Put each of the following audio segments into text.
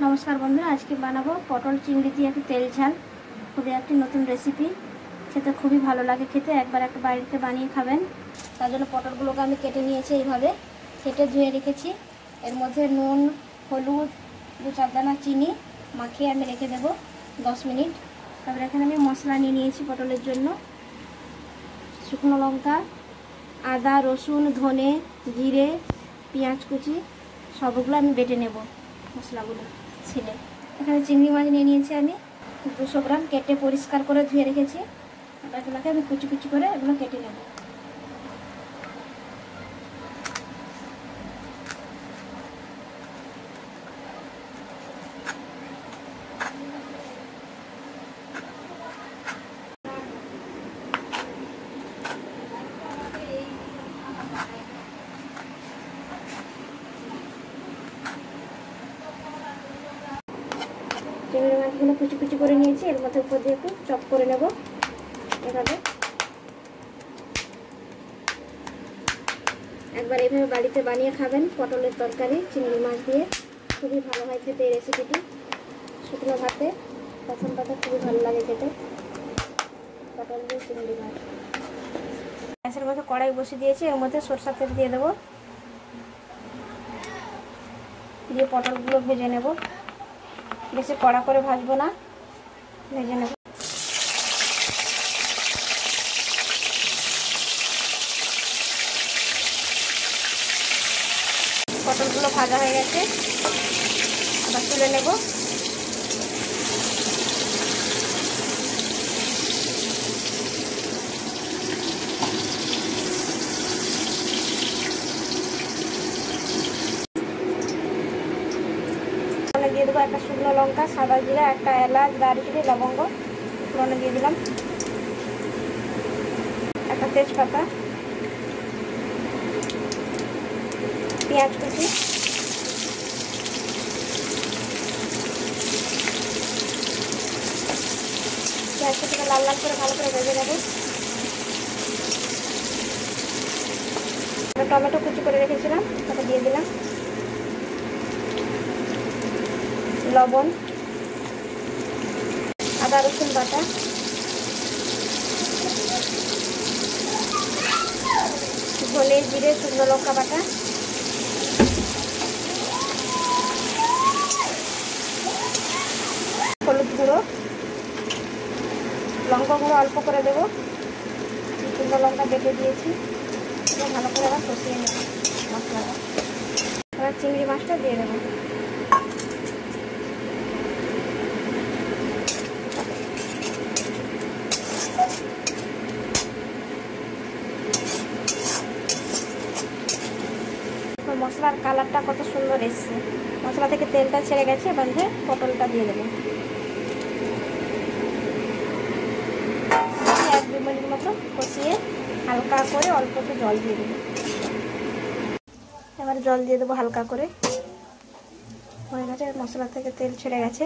नमस्कार बंधुरा आज के बनाबो पटल चिंगड़ी दिए एक तेल झाल खूबी एक नतून रेसिपि खेते खूबी भालो लागे खेते एक बार एक बाड़ीते बानिए खाबेन। तार जोन्नो पटलगुलोके आमि केटे नियेछि एइभाबे केटे धुए रेखेछि। एर मध्य नुन हलुद दो चार दाना चीनी माखिए आमि रेखे देब 10 मिनिट। तारपर एखाने आमि मशला निये नियेछि पटलेर जोन्नो शुकनो लंका आदा रसुन धने जिरे पेঁয়াজ कुचि सबगुलो आमि बेटे नेब मशलागुलो छिले। एखाने चिंगड़ी माछ निये नियेछि आमि 200 ग्राम केटे परिष्कार करे धुए रेखेछि। एগুলোকে আমি কুচি কুচি করে এগুলো কেটে নেব। চিংড়ি মাছগুলো কুচি কুচি করে নিয়েছি, এর মধ্যে উপর দিয়ে একটু চপ করে নেব। এভাবে একবার এইভাবে বাড়িতে বানিয়ে খাবেন পটলের তরকারি চিংড়ি মাছ দিয়ে, খুবই ভালো হয় খেতে এই রেসিপিটি। শুকনো ভাতে প্রথম পাতে খুবই ভালো লাগে খেতে পটল দিয়ে চিংড়ি মাছ। গ্যাসের মধ্যে কড়াই বসিয়ে দিয়েছি, এর মধ্যে সরষের তেল দিয়ে দেবো, দিয়ে পটলগুলো ভেজে নেব। বেশি কড়া করে ভাজবো না, ভেজে নেব। পটলগুলো ভাজা হয়ে গেছে, আবার তুলে নেব। দিয়ে দেবো একটা শুকনো লঙ্কা, সাদা জিরা, একটা এলাচ, দারচিনি, লবঙ্গ ফোড়নে দিয়ে দিলাম, একটা তেজপাতা, পেঁয়াজ কুচি, পেঁয়াজ কুচিটা লাল লাল করে ভালো করে ভেজে নেব। টমেটো কুচি করে রেখেছিলাম ওটা দিয়ে দিলাম, লবণ, আদা রসুন বাটা, ধনে জিরে শুকনো লঙ্কা বাটা, হলুদ গুঁড়ো, লঙ্কা গুঁড়ো অল্প করে দেবো, শুকনো লঙ্কা বেটে দিয়েছি, ভালো করে আবার কষিয়ে নেব মশলাটা। এবার চিংড়ি মাছটা দিয়ে দেবো। মশলার কালারটা কত সুন্দর এসছে, মশলা থেকে তেলটা ছেড়ে গেছে। এবার যে পটলটা দিয়ে দেবো, 1-2 মিনিট মতো কষিয়ে হালকা করে অল্প একটু জল দিয়ে দেবো। এবার জল দিয়ে দেবো হালকা করে, হয়ে গেছে, মশলা থেকে তেল ছেড়ে গেছে।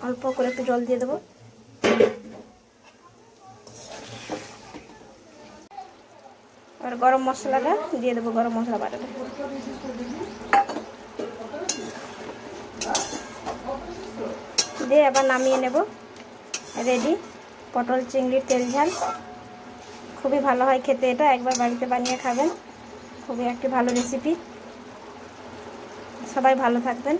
অল্প করে একটু জল দিয়ে দেবো। আর গরম মশলাটা দিয়ে দেবো, গরম মশলা বাটাটা দিয়ে আবার নামিয়ে নেব। রেডি পটল চিংড়ির তেল ঝাল, খুবই ভালো হয় খেতে এটা, একবার বাড়িতে বানিয়ে খাবেন, খুবই একটি ভালো রেসিপি। সবাই ভালো থাকবেন।